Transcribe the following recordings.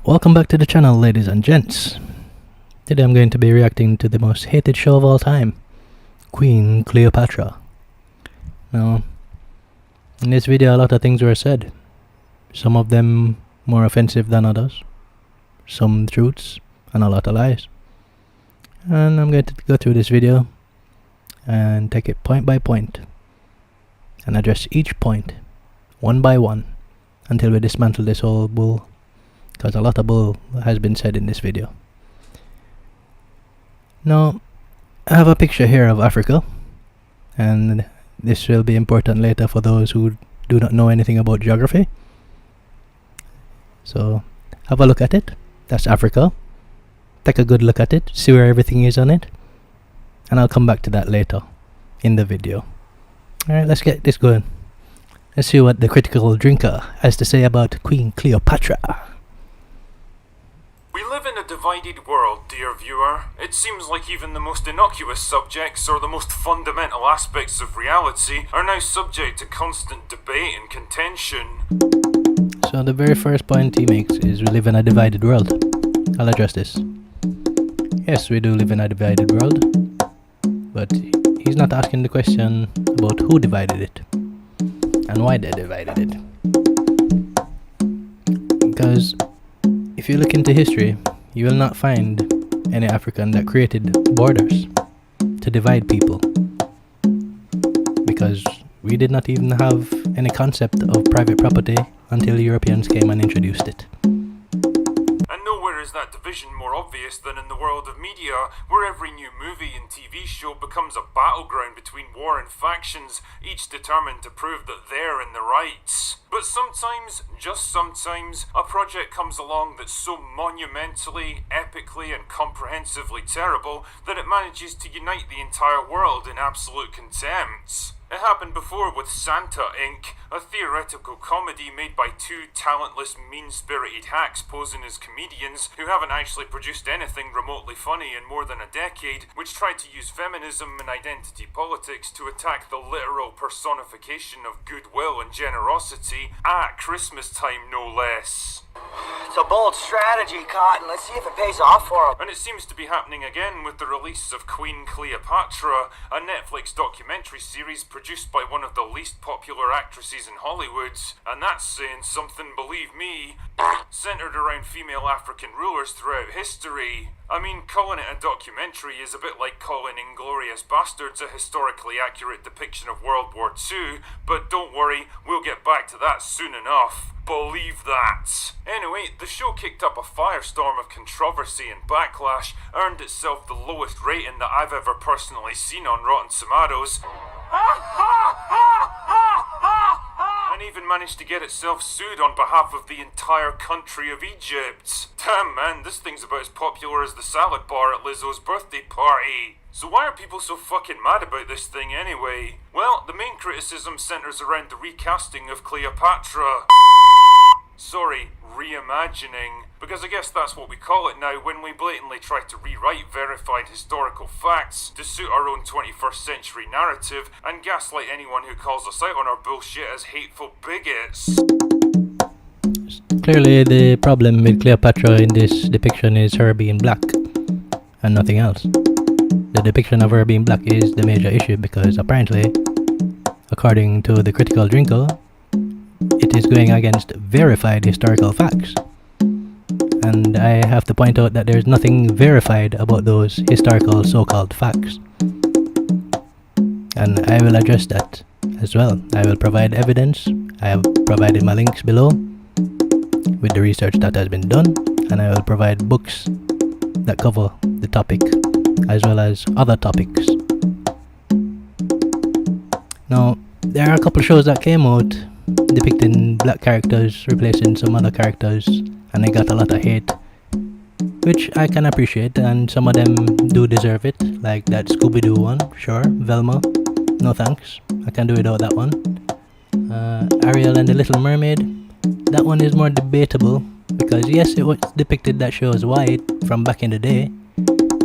Welcome back to the channel, ladies and gents. Today I'm going to be reacting to the most hated show of all time, Queen Cleopatra. Now, in this video a lot of things were said, some of them more offensive than others, some truths and a lot of lies. And I'm going to go through this video and take it point by point and address each point one by one until we dismantle this whole bull, because a lot of bull has been said in this video. Now, I have a picture here of Africa, and this will be important later for those who do not know anything about geography. So, have a look at it. That's Africa. Take a good look at it, see where everything is on it, and I'll come back to that later in the video. Alright, let's get this going. Let's see what the critical drinker has to say about Queen Cleopatra. We live in a divided world, dear viewer. It seems like even the most innocuous subjects or the most fundamental aspects of reality are now subject to constant debate and contention. So the very first point he makes is we live in a divided world. I'll address this. Yes, we do live in a divided world, but he's not asking the question about who divided it and why they divided it. Because if you look into history, you will not find any African that created borders to divide people, because we did not even have any concept of private property until Europeans came and introduced it. And nowhere is that division more obvious than in the world of media, where every new movie and TV show becomes a battleground between warring factions, each determined to prove that they're in the right. But sometimes, just sometimes, a project comes along that's so monumentally, epically and comprehensively terrible that it manages to unite the entire world in absolute contempt. It happened before with Santa Inc., a theoretical comedy made by two talentless, mean-spirited hacks posing as comedians who haven't actually produced anything remotely funny in more than a decade, which tried to use feminism and identity politics to attack the literal personification of goodwill and generosity at Christmas time, no less. It's a bold strategy, Cotton. Let's see if it pays off for him. And it seems to be happening again with the release of Queen Cleopatra, a Netflix documentary series produced by one of the least popular actresses in Hollywood. And that's saying something, believe me, centered around female African rulers throughout history. I mean, calling it a documentary is a bit like calling Inglourious Bastards a historically accurate depiction of World War II, but don't worry, we'll get back to that soon enough. Believe that. Anyway, the show kicked up a firestorm of controversy and backlash, earned itself the lowest rating that I've ever personally seen on Rotten Tomatoes, and even managed to get itself sued on behalf of the entire country of Egypt. Damn man, this thing's about as popular as the salad bar at Lizzo's birthday party. So why are people so fucking mad about this thing anyway? Well, the main criticism centers around the recasting of Cleopatra. Sorry, reimagining, because I guess that's what we call it now when we blatantly try to rewrite verified historical facts to suit our own 21st century narrative and gaslight anyone who calls us out on our bullshit as hateful bigots. Clearly the problem with Cleopatra in this depiction is her being black and nothing else. The depiction of her being black is the major issue, because apparently, according to the critical drinker, it is going against verified historical facts. And I have to point out that there is nothing verified about those historical so-called facts. And I will address that as well. I will provide evidence. I have provided my links below with the research that has been done, and I will provide books that cover the topic as well as other topics. Now, there are a couple of shows that came out depicting black characters replacing some other characters, and they got a lot of hate, which I can appreciate, and some of them do deserve it, like that Scooby-Doo one. Sure, Velma, no thanks, I can do without that one. Ariel and the Little Mermaid, that one is more debatable, because yes, it was depicted that she was white from back in the day,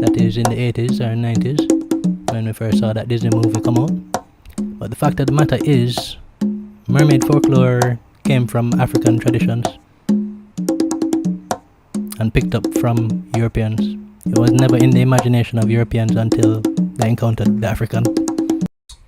that is in the 80s or 90s, when we first saw that Disney movie come out. But the fact of the matter is, mermaid folklore came from African traditions. and picked up from Europeans. It was never in the imagination of Europeans until they encountered the African.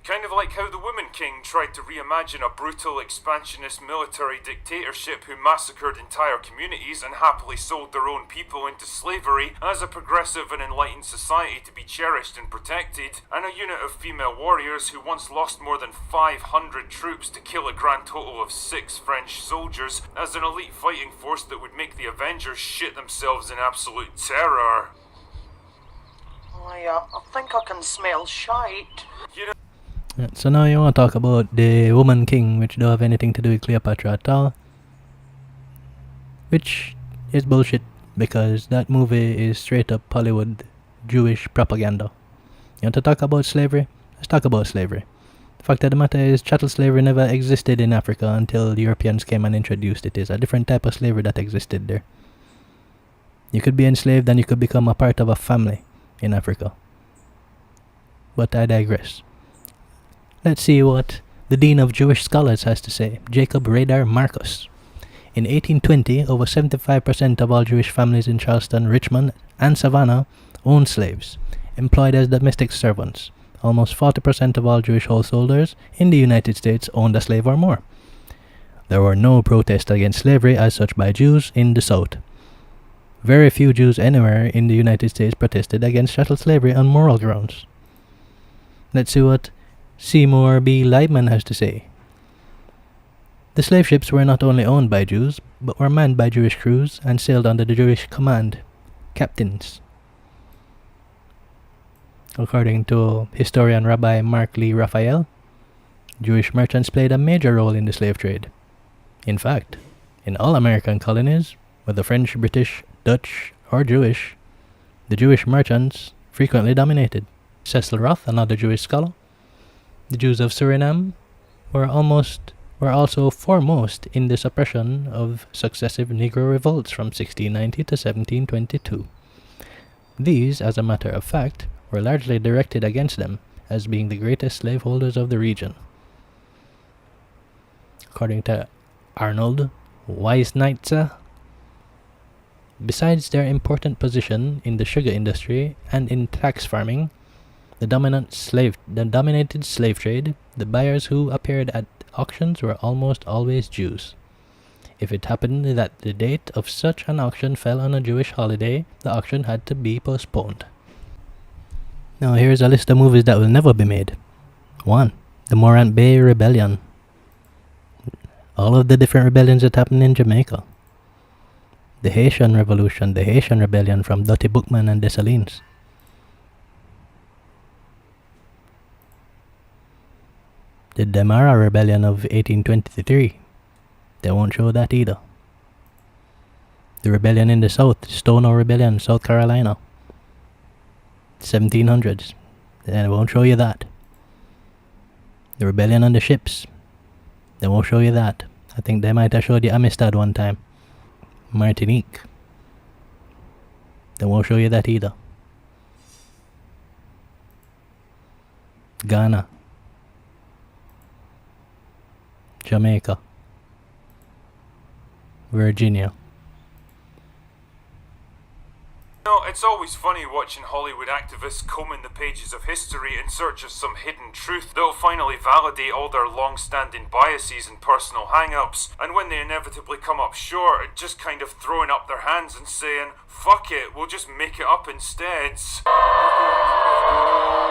Kind of like how the Woman King tried to reimagine a brutal expansionist military dictatorship who massacred entire communities and happily sold their own people into slavery as a progressive and enlightened society to be cherished and protected, and a unit of female warriors who once lost more than 500 troops to kill a grand total of 6 French soldiers as an elite fighting force that would make the Avengers shit themselves in absolute terror. I think I can smell shite. So now you want to talk about the Woman King, which don't have anything to do with Cleopatra at all. Which is bullshit, because that movie is straight up Hollywood Jewish propaganda. You want to talk about slavery? Let's talk about slavery. The fact of the matter is, chattel slavery never existed in Africa until Europeans came and introduced it. It's a different type of slavery that existed there. You could be enslaved and you could become a part of a family in Africa. But I digress. Let's see what the Dean of Jewish Scholars has to say, Jacob Radar Marcus. In 1820, over 75% of all Jewish families in Charleston, Richmond, and Savannah owned slaves, employed as domestic servants. Almost 40% of all Jewish householders in the United States owned a slave or more. There were no protests against slavery as such by Jews in the South. Very few Jews anywhere in the United States protested against chattel slavery on moral grounds. Let's see what Seymour B. Liebman has to say. The slave ships were not only owned by Jews, but were manned by Jewish crews and sailed under the Jewish command captains. According to historian Rabbi Mark Lee Raphael, Jewish merchants played a major role in the slave trade. In fact, in all American colonies, whether French, British, Dutch, or Jewish, the Jewish merchants frequently dominated. Cecil Roth, another Jewish scholar, the Jews of Suriname were also foremost in the suppression of successive Negro revolts from 1690 to 1722. These, as a matter of fact, were largely directed against them as being the greatest slaveholders of the region. According to Arnold Weisneitzer, besides their important position in the sugar industry and in flax farming, the dominated slave trade, the buyers who appeared at auctions were almost always Jews. If it happened that the date of such an auction fell on a Jewish holiday, the auction had to be postponed. Now here's a list of movies that will never be made. 1. The Morant Bay Rebellion. All of the different rebellions that happened in Jamaica. The Haitian Revolution, the Haitian Rebellion from Dottie Bookman and Dessalines. The Demara Rebellion of 1823. They won't show that either. The rebellion in the South, Stono Rebellion, South Carolina. 1700s. They won't show you that. The rebellion on the ships. They won't show you that. I think they might have showed you Amistad one time. Martinique. They won't show you that either. Ghana. Jamaica. Virginia. It's always funny watching Hollywood activists combing the pages of history in search of some hidden truth that'll finally validate all their long-standing biases and personal hang-ups, and when they inevitably come up short, just kind of throwing up their hands and saying, "Fuck it, we'll just make it up instead."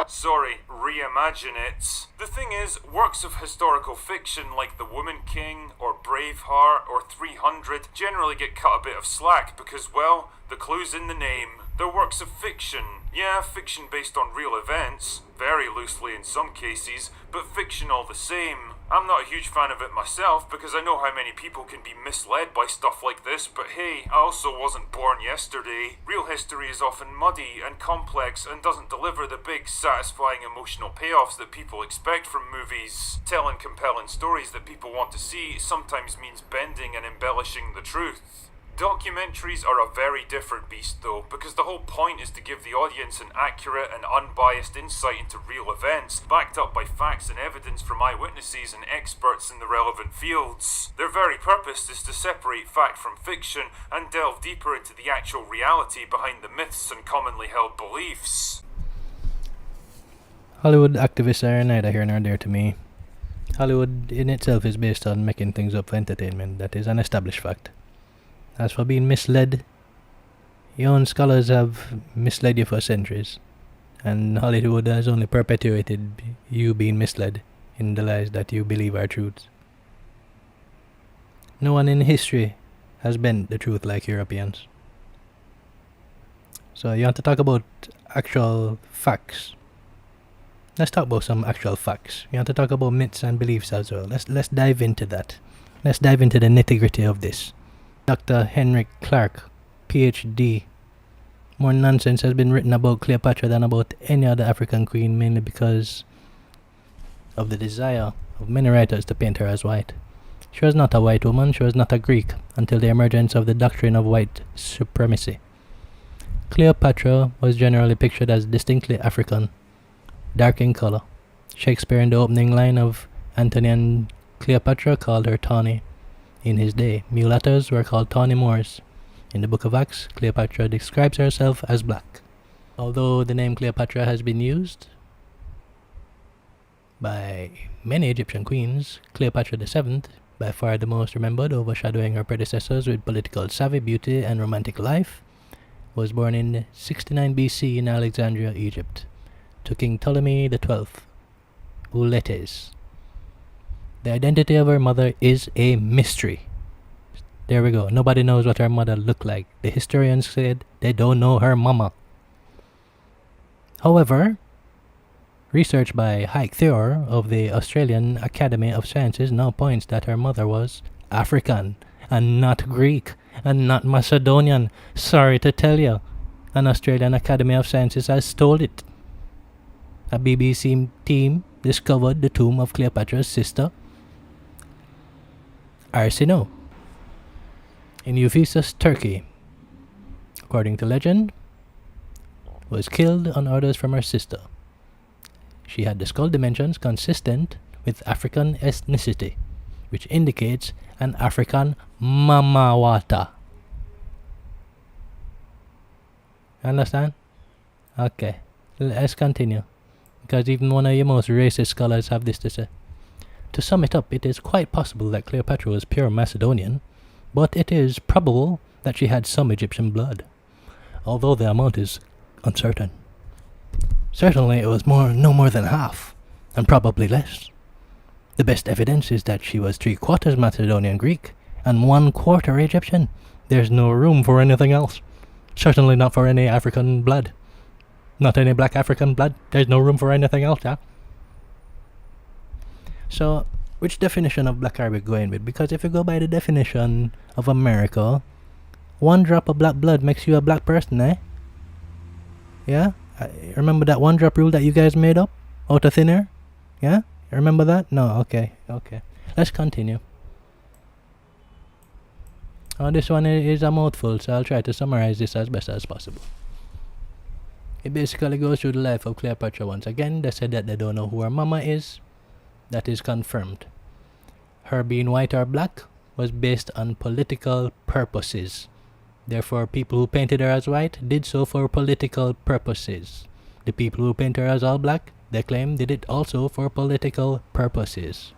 Sorry, reimagine it. The thing is, works of historical fiction like The Woman King, or Braveheart, or 300 generally get cut a bit of slack because, well, the clue's in the name. They're works of fiction. Yeah, fiction based on real events, very loosely in some cases, but fiction all the same. I'm not a huge fan of it myself because I know how many people can be misled by stuff like this, but hey, I also wasn't born yesterday. Real history is often muddy and complex and doesn't deliver the big, satisfying emotional payoffs that people expect from movies. Telling compelling stories that people want to see sometimes means bending and embellishing the truth. Documentaries are a very different beast though, because the whole point is to give the audience an accurate and unbiased insight into real events, backed up by facts and evidence from eyewitnesses and experts in the relevant fields. Their very purpose is to separate fact from fiction and delve deeper into the actual reality behind the myths and commonly held beliefs. Hollywood activists are neither here nor there to me. Hollywood in itself is based on making things up for entertainment. That is an established fact. As for being misled, your own scholars have misled you for centuries, and Hollywood has only perpetuated you being misled in the lies that you believe are truths. No one in history has bent the truth like Europeans. So you want to talk about actual facts? Let's talk about some actual facts. You want to talk about myths and beliefs as well. Let's dive into that. Let's dive into the nitty-gritty of this. Dr. Henrik Clark, PhD. More nonsense has been written about Cleopatra than about any other African queen, mainly because of the desire of many writers to paint her as white. She was not a white woman, she was not a Greek, until the emergence of the doctrine of white supremacy. Cleopatra was generally pictured as distinctly African, dark in color. Shakespeare in the opening line of Antony and Cleopatra called her tawny. In his day, mulattoes were called tawny Moors. In the Book of Acts, Cleopatra describes herself as black. Although the name Cleopatra has been used by many Egyptian queens, Cleopatra VII, by far the most remembered, overshadowing her predecessors with political savvy, beauty, and romantic life, was born in 69 BC in Alexandria, Egypt, to King Ptolemy XII, Uletes. The identity of her mother is a mystery. There we go. Nobody knows what her mother looked like. The historians said they don't know her mama. However, research by Heike Theor of the Australian Academy of Sciences now points that her mother was African and not Greek and not Macedonian. Sorry to tell you, an Australian Academy of Sciences has stole it. A BBC team discovered the tomb of Cleopatra's sister, Arsinoe, in Ephesus, Turkey. According to legend, was killed on orders from her sister. She had the skull dimensions consistent with African ethnicity, which indicates an African mamawata. Understand? Okay, let's continue, because even one of your most racist scholars have this to say. To sum it up, it is quite possible that Cleopatra was pure Macedonian, but it is probable that she had some Egyptian blood, although the amount is uncertain. Certainly it was no more than half, and probably less. The best evidence is that she was 3/4 Macedonian Greek and 1/4 Egyptian. There's no room for anything else. Certainly not for any African blood. Not any black African blood. There's no room for anything else, yeah? So, which definition of black are we going with? Because if you go by the definition of America, 1 drop of black blood makes you a black person, eh? Yeah? Remember that 1 drop rule that you guys made up out of thin air? Yeah? Remember that? No, okay. Let's continue. This one is a mouthful, so I'll try to summarize this as best as possible. It basically goes through the life of Cleopatra once again. They said that they don't know who her mama is. That is confirmed. Her being white or black was based on political purposes. Therefore, people who painted her as white did so for political purposes. The people who painted her as all black, they claim, did it also for political purposes.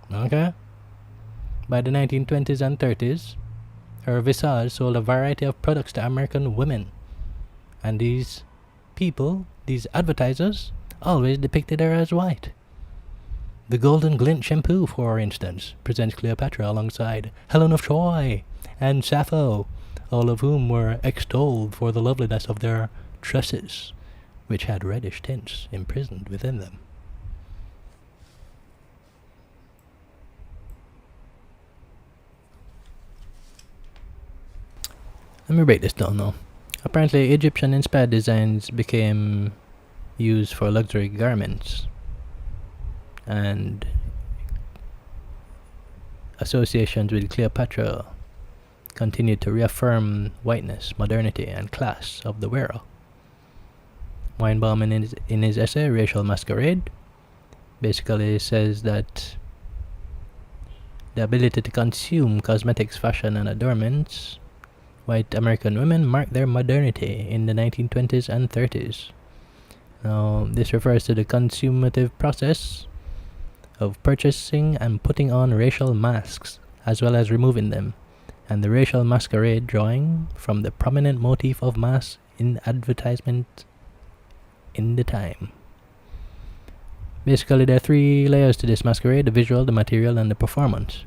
Okay? By the 1920s and 30s, her visage sold a variety of products to American women. And these people, these advertisers, always depicted her as white. The Golden Glint shampoo, for instance, presents Cleopatra alongside Helen of Troy and Sappho, all of whom were extolled for the loveliness of their tresses, which had reddish tints imprisoned within them. Let me break this down now. Apparently, Egyptian-inspired designs became used for luxury garments, and associations with Cleopatra continued to reaffirm whiteness, modernity, and class of the wearer. Weinbaum, in his essay Racial Masquerade, basically says that the ability to consume cosmetics, fashion, and adornments, white American women marked their modernity in the 1920s and 30s. Now, this refers to the consumative process of purchasing and putting on racial masks, as well as removing them, and the racial masquerade drawing from the prominent motif of mask in advertisement in the time. Basically, there are three layers to this masquerade: the visual, the material, and the performance.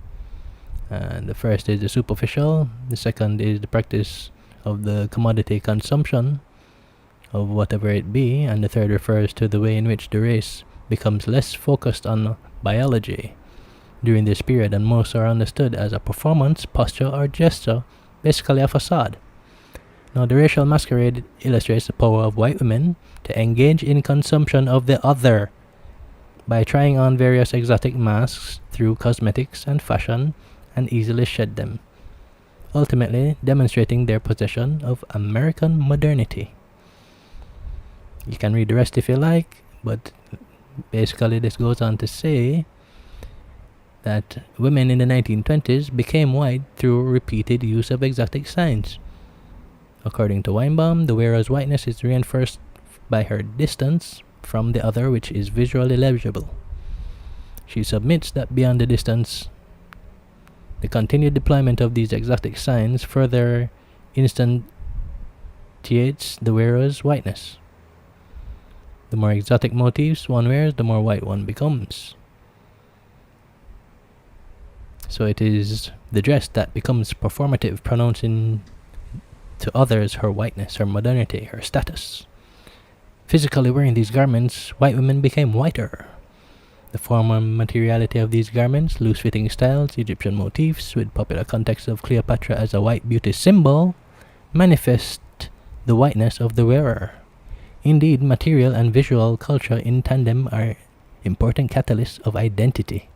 And the first is the superficial, the second is the practice of the commodity consumption of whatever it be, and the third refers to the way in which the race becomes less focused on biology during this period, and most are understood as a performance, posture, or gesture, basically a facade. Now, the racial masquerade illustrates the power of white women to engage in consumption of the other by trying on various exotic masks through cosmetics and fashion and easily shed them, ultimately demonstrating their possession of American modernity. You can read the rest if you like, but basically this goes on to say that women in the 1920s became white through repeated use of exotic signs. According to Weinbaum, the wearer's whiteness is reinforced by her distance from the other, which is visually legible. She submits that beyond the distance, the continued deployment of these exotic signs further instantiates the wearer's whiteness. The more exotic motifs one wears, the more white one becomes. So it is the dress that becomes performative, pronouncing to others her whiteness, her modernity, her status. Physically wearing these garments, white women became whiter. The form and materiality of these garments, loose-fitting styles, Egyptian motifs, with popular context of Cleopatra as a white beauty symbol, manifest the whiteness of the wearer. Indeed, material and visual culture in tandem are important catalysts of identity.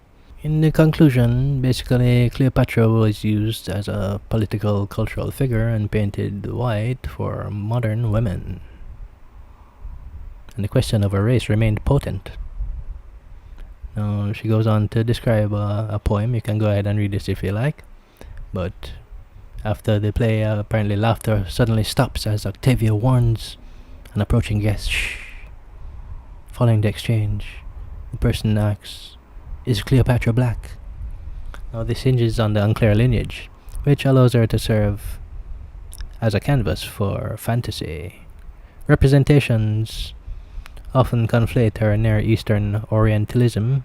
In the conclusion, basically, Cleopatra was used as a political, cultural figure and painted white for modern women. And the question of her race remained potent. Now, she goes on to describe a poem. You can go ahead and read this if you like. But after the play, apparently laughter suddenly stops as Octavia warns an approaching guest. Shh. Following the exchange, the person asks, "Is Cleopatra black?" Now, this hinges on the unclear lineage, which allows her to serve as a canvas for fantasy. Representations often conflate her Near Eastern Orientalism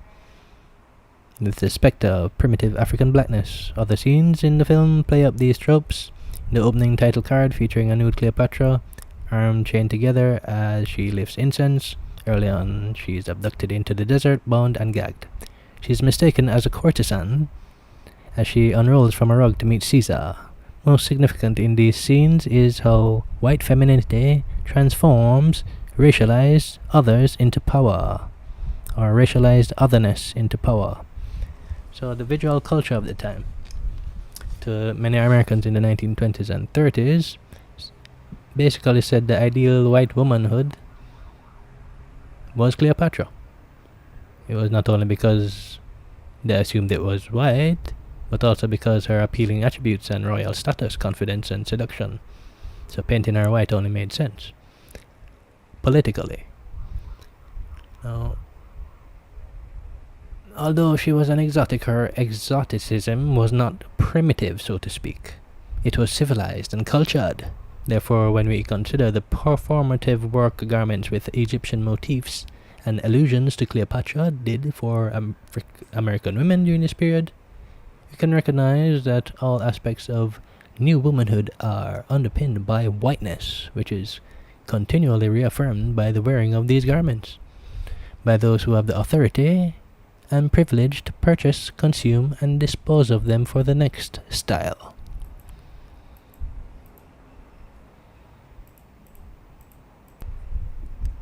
with the spectre of primitive African blackness. Other scenes in the film play up these tropes. The opening title card featuring a nude Cleopatra, arm chained together as she lifts incense. Early on, she is abducted into the desert, bound and gagged. She is mistaken as a courtesan as she unrolls from a rug to meet Caesar. Most significant in these scenes is how white femininity transforms racialized others into power, or racialized otherness into power. So the visual culture of the time, to many Americans in the 1920s and 30s, basically said the ideal white womanhood was Cleopatra. It was not only because they assumed it was white, but also because her appealing attributes and royal status, confidence, and seduction. So painting her white only made sense. Politically. Now, although she was an exotic, her exoticism was not primitive, so to speak. It was civilized and cultured. Therefore, when we consider the performative work garments with Egyptian motifs and allusions to Cleopatra did for American women during this period, we can recognize that all aspects of new womanhood are underpinned by whiteness, which is continually reaffirmed by the wearing of these garments, by those who have the authority and privilege to purchase, consume, and dispose of them for the next style.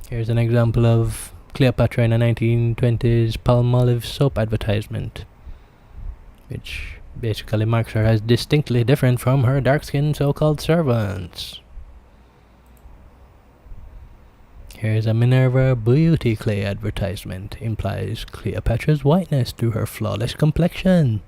Here's an example of Cleopatra in a 1920s Palmolive soap advertisement, which basically marks her as distinctly different from her dark-skinned so-called servants. Here's a Minerva Beauty Clay advertisement. Implies Cleopatra's whiteness through her flawless complexion,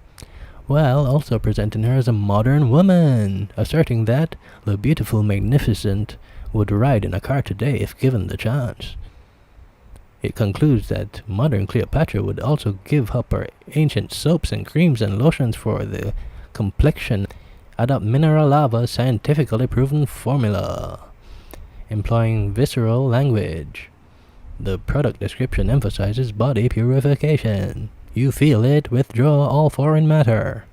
while also presenting her as a modern woman, asserting that the beautiful magnificent would ride in a car today if given the chance. It concludes that modern Cleopatra would also give up her ancient soaps and creams and lotions for the complexion, adopt mineral lava's scientifically proven formula, employing visceral language. The product description emphasizes body purification. You feel it withdraw all foreign matter.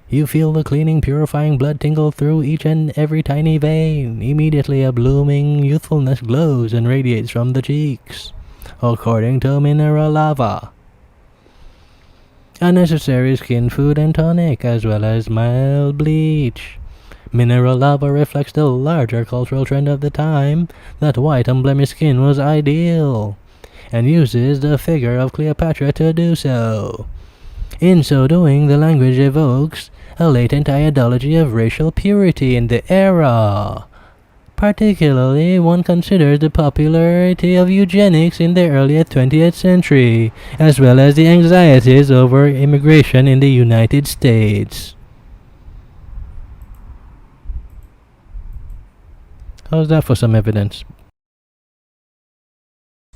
You feel the cleaning, purifying blood tingle through each and every tiny vein. Immediately a blooming youthfulness glows and radiates from the cheeks, according to mineral lava. A necessary skin food and tonic, as well as mild bleach. Mineral lava reflects the larger cultural trend of the time that white unblemished skin was ideal, and uses the figure of Cleopatra to do so. In so doing, the language evokes a latent ideology of racial purity in the era. Particularly, one considers the popularity of eugenics in the early 20th century, as well as the anxieties over immigration in the United States. How's that for some evidence?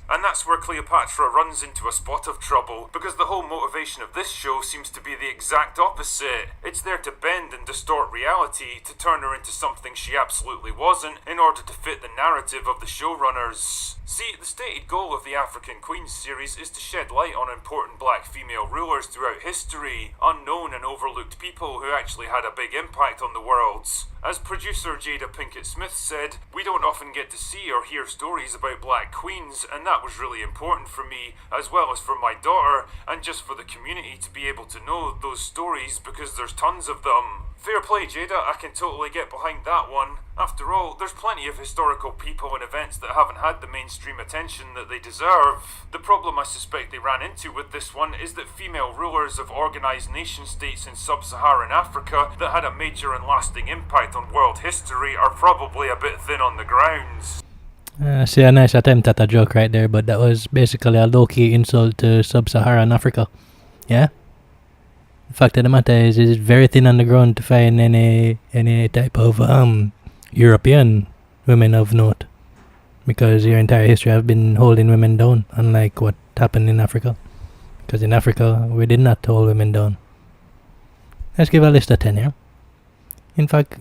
And that's where Cleopatra runs into a spot of trouble, because the whole motivation of this show seems to be the exact opposite. It's there to bend and distort reality, to turn her into something she absolutely wasn't, in order to fit the narrative of the showrunners. See, the stated goal of the African Queens series is to shed light on important black female rulers throughout history, unknown and overlooked people who actually had a big impact on the world. As producer Jada Pinkett Smith said, we don't often get to see or hear stories about black queens, and that was really important for me, as well as for my daughter, and just for the community to be able to know those stories, because there's tons of them. Fair play, Jada, I can totally get behind that one. After all, there's plenty of historical people and events that haven't had the mainstream attention that they deserve. The problem I suspect they ran into with this one is that female rulers of organised nation-states in Sub-Saharan Africa that had a major and lasting impact on world history are probably a bit thin on the grounds. See a nice attempt at a joke right there, but that was basically a low-key insult to Sub-Saharan Africa. Yeah? The fact of the matter is, it's very thin on the ground to find any type of European women of note, because your entire history have been holding women down, unlike what happened in Africa. Because in Africa, we did not hold women down. Let's give a list of 10 here. In fact,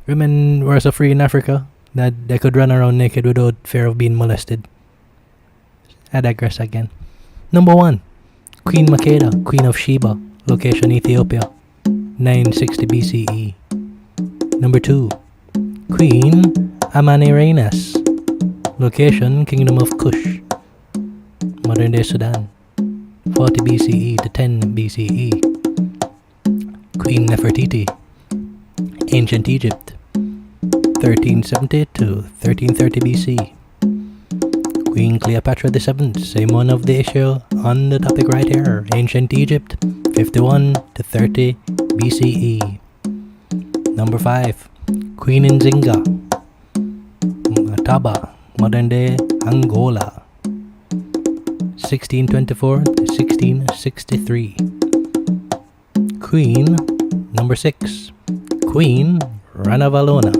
women were so free in Africa that they could run around naked without fear of being molested. I digress again. Number 1, Queen Makeda, Queen of Sheba. Location Ethiopia, 960 BCE. Number 2, Queen Amanirenas. Location Kingdom of Kush, modern day Sudan, 40 BCE to 10 BCE. Queen Nefertiti, Ancient Egypt, 1370 to 1330 BC. Queen Cleopatra VII, same one of the issue on the topic right here, Ancient Egypt, 51 to 30 BCE. Number 5, Queen Nzinga, Mataba, modern day Angola, 1624 to 1663. Queen number 6, Queen Ranavalona,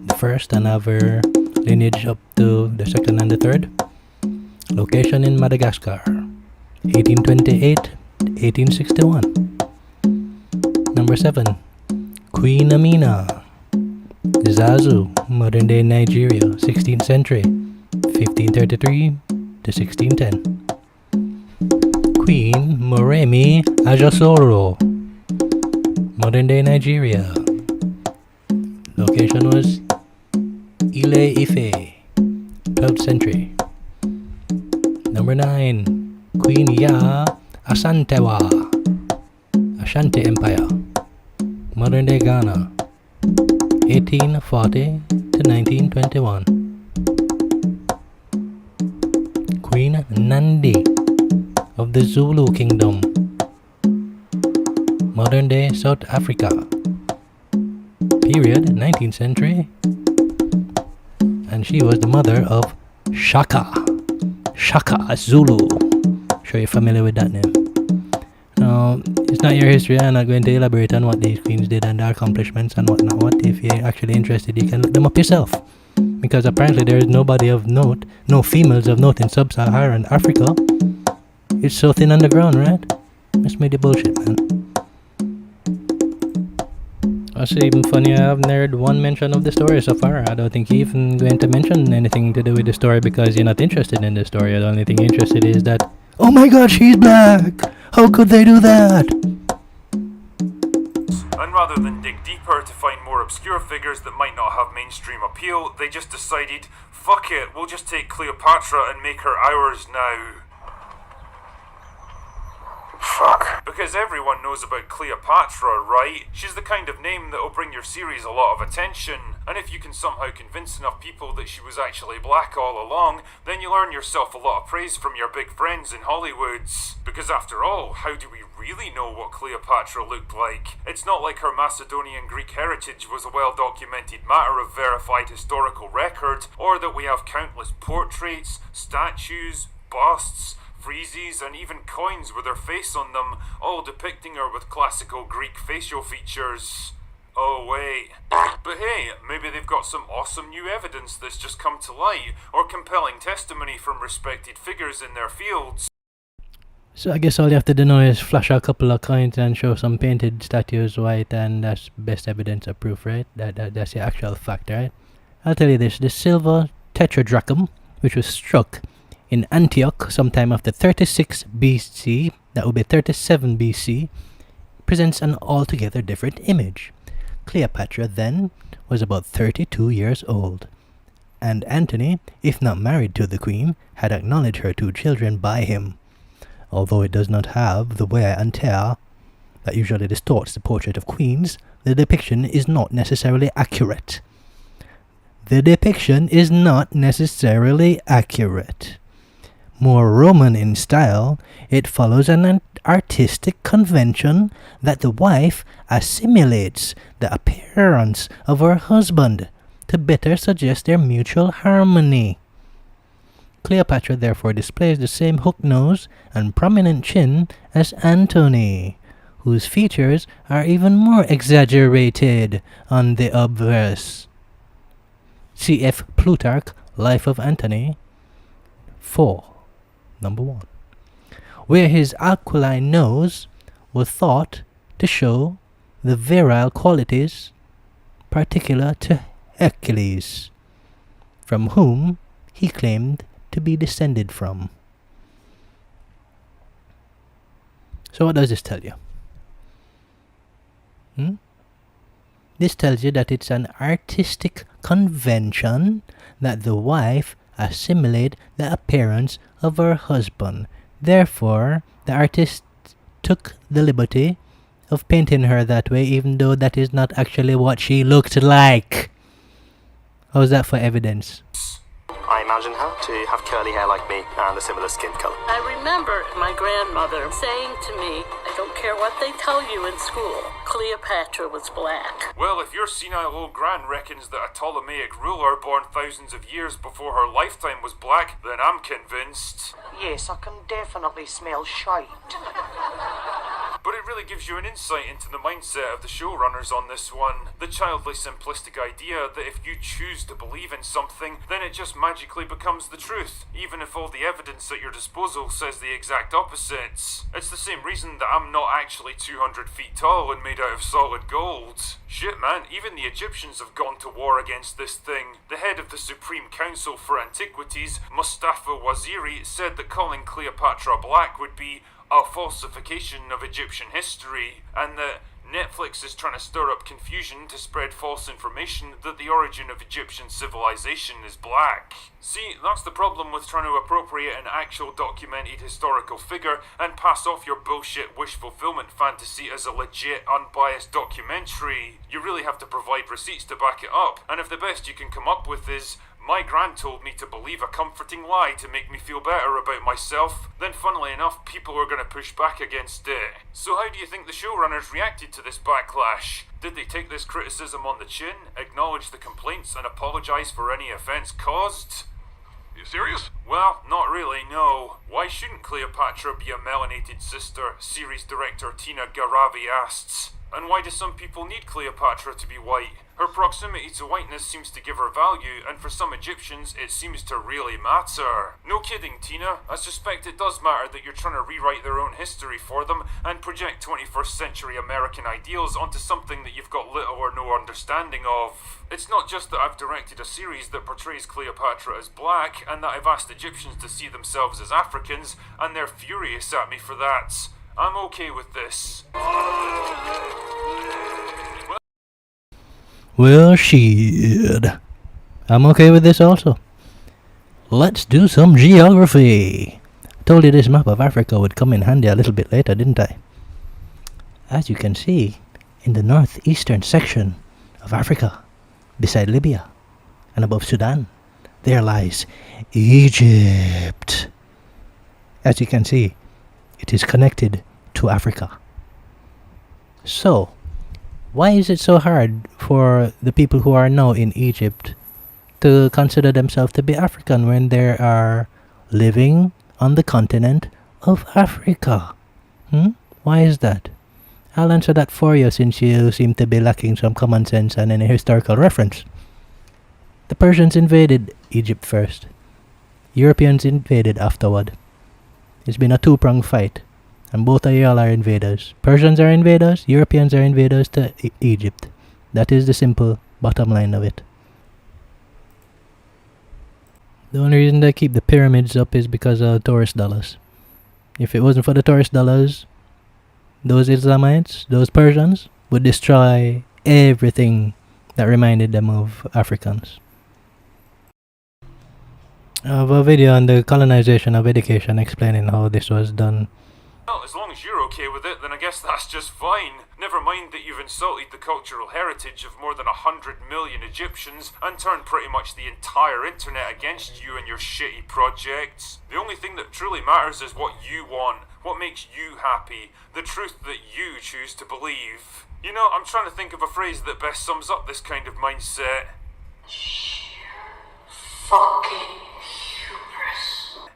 the first and of her lineage up to the second and the third. Location in Madagascar, 1828 to 1861. Number 7, Queen Amina, Zazu, modern day Nigeria, 16th century, 1533 to 1610. Queen Moremi Ajasoro, modern day Nigeria. Location was Ile Ife, 12th century. Number 9, Queen Ya Asantewa, Ashanti Empire, modern day Ghana, 1840 to 1921. Queen Nandi of the Zulu Kingdom, modern day South Africa. Period, 19th century. And she was the mother of Shaka Zulu. Sure you're familiar with that name. Now, it's not your history. I'm not going to elaborate on what these queens did and their accomplishments and whatnot. What if you're actually interested, you can look them up yourself. Because apparently there is nobody of note, no females of note in Sub-Saharan Africa. It's so thin on the ground, right? That's made the bullshit, man. That's even funny, I haven't heard one mention of the story so far. I don't think you're even going to mention anything to do with the story because you're not interested in the story. The only thing you're interested in is that, oh my god, she's black! How could they do that? And rather than dig deeper to find more obscure figures that might not have mainstream appeal, they just decided, fuck it, we'll just take Cleopatra and make her ours now. Fuck. Because everyone knows about Cleopatra, right? She's the kind of name that'll bring your series a lot of attention. And if you can somehow convince enough people that she was actually black all along, then you'll earn yourself a lot of praise from your big friends in Hollywood. Because after all, how do we really know what Cleopatra looked like? It's not like her Macedonian Greek heritage was a well-documented matter of verified historical record, or that we have countless portraits, statues, busts, friezes, and even coins with her face on them, all depicting her with classical Greek facial features. Oh wait. But hey, maybe they've got some awesome new evidence that's just come to light, or compelling testimony from respected figures in their fields. So I guess all you have to do now is flash a couple of coins and show some painted statues white, and that's best evidence of proof, right? That's the actual fact, right? I'll tell you this, the silver tetradrachm, which was struck in Antioch sometime after 36 BC, that would be 37 BC, presents an altogether different image. Cleopatra then was about 32 years old, and Antony, if not married to the queen, had acknowledged her 2 children by him. Although it does not have the wear and tear that usually distorts the portrait of queens, the depiction is not necessarily accurate. More Roman in style, it follows an artistic convention that the wife assimilates the appearance of her husband to better suggest their mutual harmony. Cleopatra therefore displays the same hook nose and prominent chin as Antony, whose features are even more exaggerated on the obverse. Cf. Plutarch, Life of Antony, 4. Number 1, where his aquiline nose was thought to show the virile qualities particular to Hercules, from whom he claimed to be descended from. So what does this tell you? This tells you that it's an artistic convention that the wife assimilate the appearance of her husband. Therefore, the artist took the liberty of painting her that way, even though that is not actually what she looked like. How's that for evidence? I imagine her to have curly hair like me and a similar skin colour. I remember my grandmother saying to me, I don't care what they tell you in school, Cleopatra was black. Well, if your senile old gran reckons that a Ptolemaic ruler born thousands of years before her lifetime was black, then I'm convinced. Yes, I can definitely smell shite. But it really gives you an insight into the mindset of the showrunners on this one. The childly simplistic idea that if you choose to believe in something, then it just magically becomes the truth, even if all the evidence at your disposal says the exact opposites. It's the same reason that I'm not actually 200 feet tall and made out of solid gold. Shit man, even the Egyptians have gone to war against this thing. The head of the Supreme Council for Antiquities, Mustafa Waziri, said that calling Cleopatra black would be a falsification of Egyptian history, and that Netflix is trying to stir up confusion to spread false information that the origin of Egyptian civilization is black. See, that's the problem with trying to appropriate an actual documented historical figure and pass off your bullshit wish fulfillment fantasy as a legit, unbiased documentary. You really have to provide receipts to back it up, and if the best you can come up with is My gran told me to believe a comforting lie to make me feel better about myself. Then funnily enough, people are going to push back against it. So how do you think the showrunners reacted to this backlash? Did they take this criticism on the chin, acknowledge the complaints and apologise for any offence caused? You serious? Well, not really, no. Why shouldn't Cleopatra be a melanated sister? Series director Tina Garavi asks. And why do some people need Cleopatra to be white? Her proximity to whiteness seems to give her value, and for some Egyptians it seems to really matter. No kidding, Tina. I suspect it does matter that you're trying to rewrite their own history for them and project 21st century American ideals onto something that you've got little or no understanding of. It's not just that I've directed a series that portrays Cleopatra as black, and that I've asked Egyptians to see themselves as Africans, and they're furious at me for that. I'm okay with this. Well, shit. I'm okay with this also. Let's do some geography. I told you this map of Africa would come in handy a little bit later, didn't I? As you can see, in the northeastern section of Africa, beside Libya and above Sudan, there lies Egypt. As you can see, it is connected to Africa. So, why is it so hard for the people who are now in Egypt to consider themselves to be African when they are living on the continent of Africa? Why is that? I'll answer that for you, since you seem to be lacking some common sense and any historical reference. The Persians invaded Egypt first. Europeans invaded afterward. It's been a two-pronged fight, and both of y'all are invaders. Persians are invaders, Europeans are invaders to Egypt. That is the simple bottom line of it. The only reason they keep the pyramids up is because of tourist dollars. If it wasn't for the tourist dollars, those Islamites, those Persians, would destroy everything that reminded them of Africans. I have a video on the colonization of education explaining how this was done. Well, as long as you're okay with it, then I guess that's just fine. Never mind that you've insulted the cultural heritage of more than 100 million Egyptians and turned pretty much the entire internet against you and your shitty projects. The only thing that truly matters is what you want, what makes you happy, the truth that you choose to believe. You know, I'm trying to think of a phrase that best sums up this kind of mindset. Fucking hubris.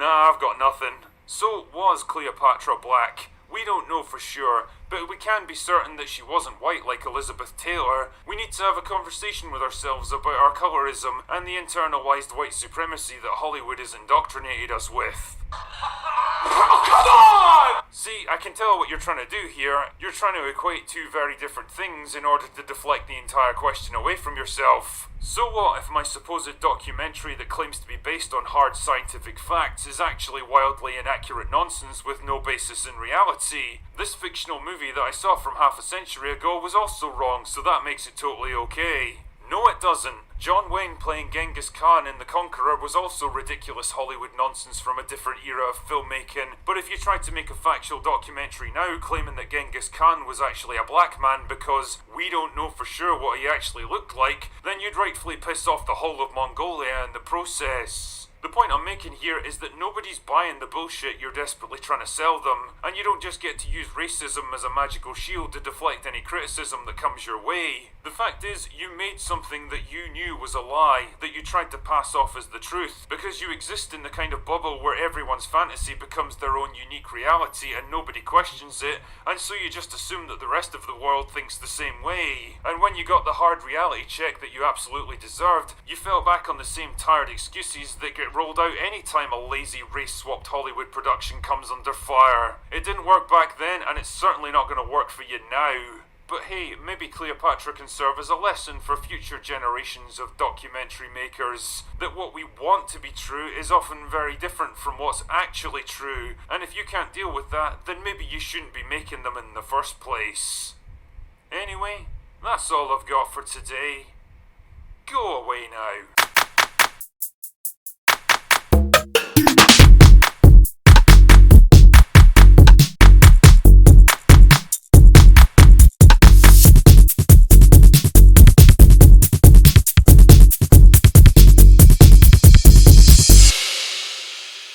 Nah, I've got nothing. So, was Cleopatra black? We don't know for sure, but we can be certain that she wasn't white like Elizabeth Taylor. We need to have a conversation with ourselves about our colorism and the internalized white supremacy that Hollywood has indoctrinated us with. Oh, come on! See, I can tell what you're trying to do here. You're trying to equate two very different things in order to deflect the entire question away from yourself. So what if my supposed documentary that claims to be based on hard scientific facts is actually wildly inaccurate nonsense with no basis in reality? This fictional movie that I saw from half a century ago was also wrong, so that makes it totally okay. No, it doesn't. John Wayne playing Genghis Khan in The Conqueror was also ridiculous Hollywood nonsense from a different era of filmmaking, but if you tried to make a factual documentary now claiming that Genghis Khan was actually a black man because we don't know for sure what he actually looked like, then you'd rightfully piss off the whole of Mongolia in the process. The point I'm making here is that nobody's buying the bullshit you're desperately trying to sell them, and you don't just get to use racism as a magical shield to deflect any criticism that comes your way. The fact is, you made something that you knew was a lie, that you tried to pass off as the truth, because you exist in the kind of bubble where everyone's fantasy becomes their own unique reality and nobody questions it, and so you just assume that the rest of the world thinks the same way. And when you got the hard reality check that you absolutely deserved, you fell back on the same tired excuses that get rolled out any time a lazy race-swapped Hollywood production comes under fire. It didn't work back then, and it's certainly not going to work for you now. But hey, maybe Cleopatra can serve as a lesson for future generations of documentary makers, that what we want to be true is often very different from what's actually true, and if you can't deal with that, then maybe you shouldn't be making them in the first place. Anyway, that's all I've got for today. Go away now.